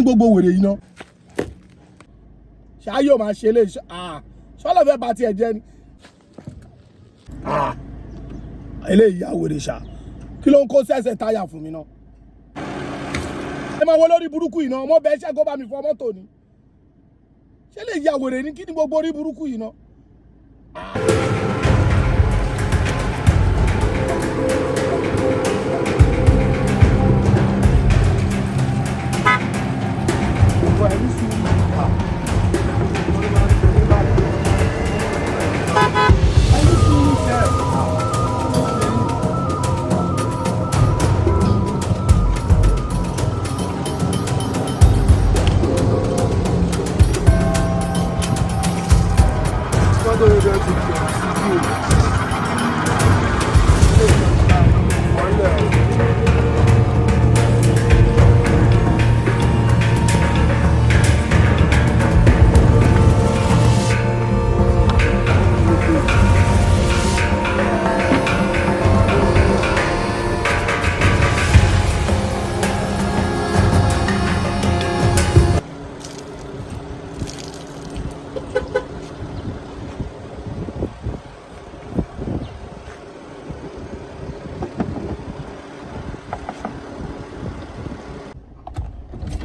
ni gbogbo wèrè yìí ná ṣáyọ̀ máa ṣe lè ṣọ́lọ́ fẹ́ bá tiẹ̀ jẹ́ ni eléyìí yà wèrè ṣá kí ló ń kó sẹ́sẹ̀ táyà fún mi náà ẹ máa wọ lórí burúkú yìí náà ọmọ bẹ́ẹ̀ ṣẹ́ kó bá mi fọ mọ́tò ni ṣé lè yà wèrè ní kí ni gbogbo orí burúkú yìí náà.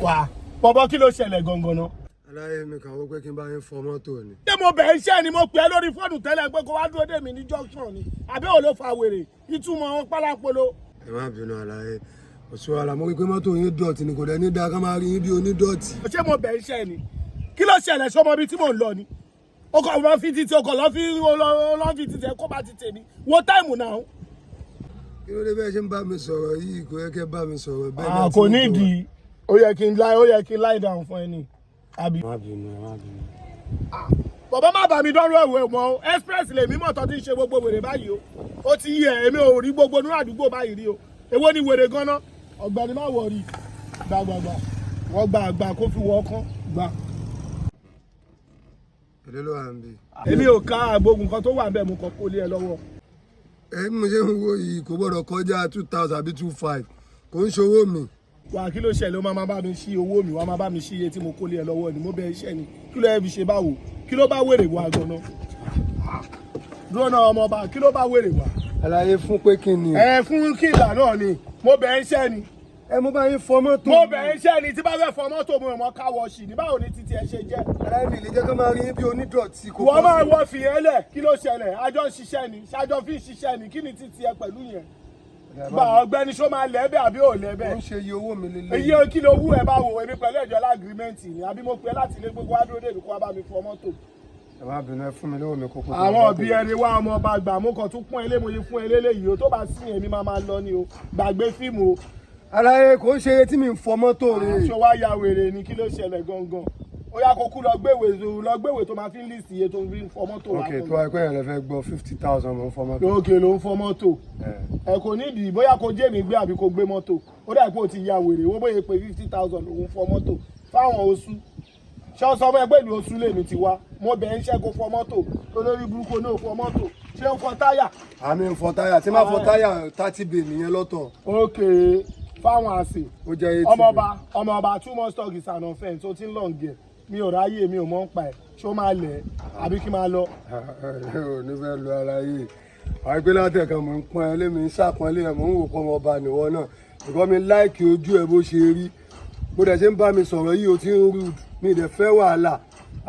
Wà bọ̀bọ̀ kí ló ṣẹlẹ̀ gangan náà. aláyé mi kàn wọ́n pé kí n bá yín fọ mọ́tò ni. ṣé mo bẹ̀ iṣẹ́ ni mo pè é lórí fóònù tẹ́lẹ̀ pé kó wá dúró dè mí ní junction ni àbí òun ló fa wèrè ìtumọ̀ wọn pálápolo. ẹ má bínú aláyé òṣù wàhálà mo rí pé mọ́tò yín dọ̀tí ni kò dẹ̀ ní dáa ká máa rí yín bí onídọ̀tí. ṣé mo bẹ̀ iṣẹ́ ni kí ló ṣẹlẹ̀ sọmọ ibi tí mò ń lọ ni ọkọ̀ lọ́ fi títí ọkọ̀ lọ́ fi títí ẹ̀ kó bá ti tèmi wo táìmù náà. kí ló dé bẹ́ẹ̀ ṣe ń bá mi sọ̀rọ̀ yìí kò yẹ kẹ́ bá mi sọ̀rọ̀ bẹ́ẹ̀. kò ní ìdí ó yẹ kí n lie down fún ẹ ní àbí. má bínú ẹ má bínú. bàbá má bà mí dọ́rọ̀ ẹ̀wẹ̀ mọ́ express lè mímọ̀ tó ti ń ṣe gbogbo wèrè báyìí o ó ti yẹ èmi ò rí gbogbo nínú àdúgbò báyìí rí o èwo ni wèrè gan-an ọ̀gbẹ́ni má wọ̀rí gbàgbàgbà wọ́n gba àgbà kó fi wọ́ ọkàn gbà. èdè ló wà ń bí. èmi ò ká gbogbo nǹkan tó wà ń bẹ̀ mú kọ́ kó lé ẹ lọ́wọ́. ẹ mo ṣe ń wo yìí kò gbọ́dọ̀ kọjá 2000 àbí 25 kò ń ṣòwò mi. wà kí ló ṣẹlẹ̀ ó máa bá mi ṣí owó mi wà máa bá mi ṣí iye tí mo kó lé ẹ lọ́wọ́ ni mo bẹ iṣẹ́ ni kí ló yẹ fi ṣe báwo kí ló bá wèrè wá gan-an dúró náà ọmọọba kí ló bá wèrè wá. àlàyé fún pé kí ni. fún kílà náà ni mo bẹ iṣẹ́ ni. mo bá yín fọ mọ́tò. mo bẹ iṣẹ́ ni tí bá fẹ́ fọ mọ́tò mo mọ̀ ká wọ sí ni báwo ni títí ẹ ṣe jẹ́. àlàyé mi lè jẹ́ kó máa rí yín bí onídọ̀tí. wọ́n máa wọ fìyẹn lẹ̀ kí ló ṣẹlẹ̀ àjọ ń ṣiṣẹ́ ni ṣájọ fi ń ṣiṣẹ́ ni kí ni títí ẹ pẹ̀lú yẹn gba ọ̀gbẹ́ni ṣó máa lẹ́bẹ̀ àbí ò lẹ́bẹ̀. ó ń ṣe iye owó mi lélẹ̀. iye kí ló wú ẹ bá wò èmi pẹ̀lú ẹ̀jọ́ lágrímẹ́ǹtì ni àbí mo pè é láti ilé gbogbo adúró dèbí kó wá bá mi fọ mọ́tò. ẹ má bínú ẹ fún mi lówó mi kókó. àwọn òbí ẹni wá ọmọ ọba gbà mo kàn tún pọ́n elémoye fún eléyìí o tó bá sí èmi máa lọ ni o gbàgbé fíìmù o. àlàyé kò ń ṣe iye tí mi ń fọ mọ́tò rẹ̀. aṣọ wa ya wèrè ni kí ló ṣẹlẹ̀ gangan ó yá kó kú lọ gbéwèé tó máa fi ń lísì iye tó fi ń fọ mọ́tò wa. ok tó wáyé pé ẹ̀rẹ̀ fẹ́ gbọ́ 50,000 ló ń fọ mọ́tò. òkè ló ń fọ mọ́tò ẹ kò nídìí bóyá kó jẹ́ mi gbé àbí kó gbé mọ́tò ó dà pé ó ti ya wèrè wọ́n bóyá pé 50,000 lòún fọ mọ́tò fáwọn oṣù ṣé ó sọ fún ẹ pé ìlú oṣù lèmi ti wá mo bẹ̀ ń ṣẹ́ kó fọ mọ́tò olórí burúkú náà fọ mọ́tò ṣé ó fọ táyà. àmì ń fọ táyà tí máa fọ táyà 30 bay nìyẹn lọ́tọ̀. ok fáwọn àṣẹ ó jẹ́ 80 bay. ọmọọba 2 months stock is an offence ó ti ń lọ gẹ̀ mi ò ráyè mi ò mọ̀ ń pa ẹ̀ ṣó máa lẹ̀ àbí kí máa lọ. ò ní fẹ́ lu ara yìí àwọn ìpínlẹ̀ àtẹ̀kàn mò ń pọ́n ẹ lémi ń ṣàpọ́nlé ẹ̀ mò ń wò pọ́n ọba nìwọ náà ìkọ́ mi láìkì ojú ẹ bó ṣe rí bó dẹ̀ ṣe ń bá mi sọ̀rọ̀ yìí o ti ń rude mi dẹ̀ fẹ́ wàhálà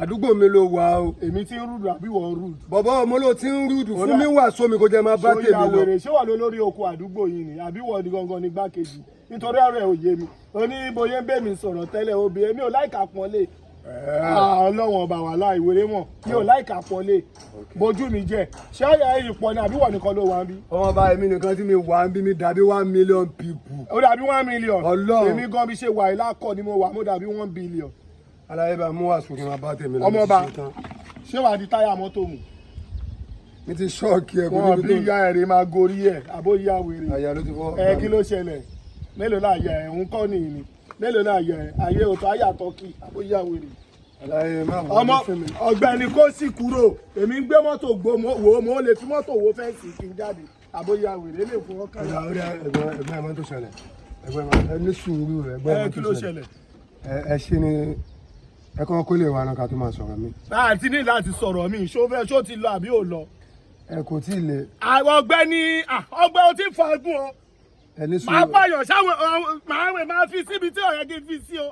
àdúgbò mi ló wà o. èmi ti ń rude àbí wọ́n rude. bọ̀bọ̀ ọmọ ló ti ń rude fún mi wà sómi kó jẹ́ máa bá tèmi lọ. ṣé wà lórí oko àdúgbò yìí ni àbí wọ́n ní gangan ní gbákejì nítorí ọ̀rọ̀ ẹ̀ ò yé mi oníboyè ń bẹ̀ mí sọ̀rọ̀ tẹ́lẹ̀ obìnrin mi ò láìka pọ́nlé ọlọ́wọ̀n ọba wà láì wéré mọ̀ mi ò láìka pọ́nlé bójú mi jẹ́ ṣé ẹ̀yìn pọ̀ ni àbí wọ́n nìkan ló wà ń bí. ọmọ bá èmi nìkan tí mi wà ń bí mi dàbí 1 million people. ó dàbí 1 million. Ọlọ́run èmi gan bí ṣe wà ìlàkọ ni mo wà mo dàbí 1 billion. aláyé bá mú wàásù kí n máa bá tèmi lọ. ọmọ ọba ṣé wàá di táyà mọ́tò mu. mi ti ṣọ́ọ̀kì ẹ̀ kó wọn bí ìyá ẹ̀rẹ̀ máa gorí ẹ̀ àbó ìyá wèrè. àyà ló ti fọ́. kí ló ṣẹlẹ̀ mélòó náà yẹ ẹ̀ ń kọ́ nìyí ni mélòó náà yẹ ayé òtò ayé àtọ́kì àbó ìyá wèrè. aláyé má bọ̀ ọmọ ọ̀gbẹ́ni kó sì kúrò èmi ń gbé mọ́tò wò mo lè fi mọ́tò wo fẹ́ǹsì kí n jáde àbó ìyá wèrè lè fún ọkàn. ẹgbẹ́ ẹ̀ máa tó ṣẹlẹ̀ ẹgbẹ́ ẹ̀ ní sùúrù ẹgbẹ́ ẹ̀ máa tó ṣẹlẹ̀. ẹ ṣe ni ẹ kọ́ kó lè wà náà ká tó máa sọ̀rọ̀ mi. àti ní láti sọ̀rọ̀ mi ṣó ti lọ àbí ò lọ. ẹ kò tí ì lè. àwọn ọ̀gbẹ́ni ọgbẹ́ o ti fàágùn o. ẹni sùn. máa pààyàn sáwọn máa fi síbi tí ọ̀rẹ́ kì í fi sí o.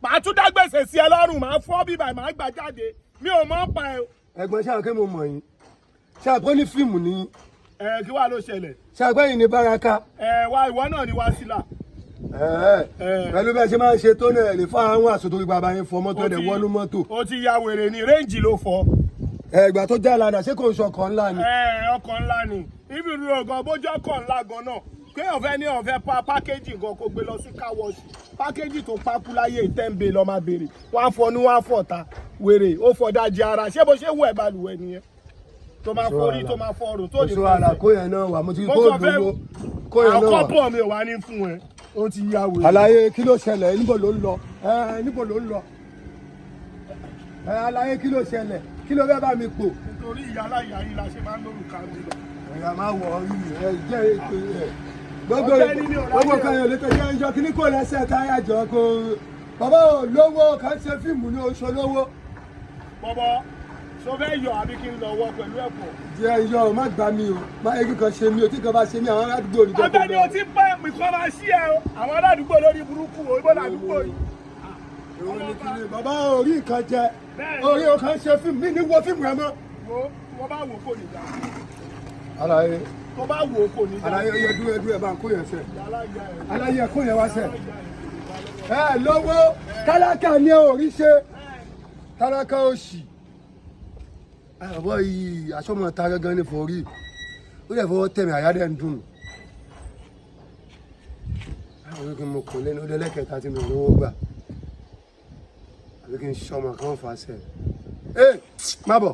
màá tún dá gbèsè sí ẹ lọ́rùn máa fọ́ bíbà máa gbà jáde mi ò mọ̀ pa ẹ. ẹ̀gbọ́n ṣáà kí mo mọ̀ yín ṣáà pé ní fíìmù ni. kí wàá ló ṣẹlẹ̀. ṣáà pé yìí ní báraka. wá ìwọ náà ni wá sílà. pẹ̀lú bẹ́ẹ̀ ṣe máa ń ṣe tó náà lè fún àwọn àsòtò ìgbà bá yín fọ mọ́tò ẹ̀dẹ̀ wọnú mọ́tò. ó ti ya wèrè ní réǹjì ló fọ. ìgbà tó já ládàá ṣé kò ń ṣe ọkọ̀ ńlá ni. ọkọ̀ ńlá ni ibi ìlú ọgàn bójú ọkọ̀ ńlá gan náà pé ọ̀fẹ́ ní ọ̀fẹ́ pa pákéjì nǹkan kó gbé lọ sí káwọ́ọ̀ṣì pákéjì tó pákú láyé ìtẹ́ǹbẹ̀ lọ́ máa béèrè wọ́n á fọnú wọ́n á fọ̀ta wèrè ó fọdájì ara ṣé bó ṣe wù ẹ̀ balùwẹ̀ nìyẹn tó máa forí tó máa fọrùn tó lè fẹsẹ̀. kó yẹn náà wà mo ti kó dòwó kó yẹn náà wà. àkọ́pọ̀ mi ò wá ní fún ẹ ó ti ya wèrè. àlàyé kí ló ṣẹlẹ̀ níbo ló ń lọ níbo ló ń lọ àlàyé kí ló ṣẹlẹ̀ kí ló fẹ́ bá mi pò. nítorí ìyá aláìyá yìí la ṣe máa ń lórúkà mi lọ. ẹ̀yà máa wọ̀ ọ́ yìí jẹ́ ètò ẹ̀ gbogbo kan yóò lè tẹ̀lé ẹjọ́ kí ní kò lẹ́sẹ̀ káyà jọ kó bàbá ò lówó kà ń ṣe fíìmù ní oṣù lówó. bọ́bọ́ ṣó fẹ́ yọ àbí kí n lọ wọ pẹ̀lú ẹ̀pọ̀. jẹ́ iyọ̀ má gbà mí o má egi kan ṣe mí o tí kan bá ṣe mí àwọn aládùúgbò ní jẹ́ kó ọ̀gbẹ́ni o ti pẹ́ nǹkan máa ṣí ẹ o àwọn aládùúgbò lórí burúkú o ibo làdúgbò yìí. bàbá orí nǹkan jẹ orí o kàn ṣe fíìmù mí ní wo fíìmù rẹ mọ́. wọ́n bá wò kò ní dá. àlàyé tó bá wò kò ní dá. àlàyé yẹ dúró ẹ bá ń kó yẹn sẹ àlàyé kó yẹn wá sẹ. ẹ lówó tálákà ní orí ṣe tálákà òṣì. àbọ̀ yìí aṣọ́mọ̀ ta gángan ní forí ó yẹ fọwọ́ tẹ̀mí àyádẹ́ ń dùn. àwọn kí n mọ kò lẹ́nu ó dẹ́lẹ́kẹ̀ẹ́ta tí mi ò lówó gbà àbí kí n ṣọmọ kan fà á sẹ̀. má bọ̀.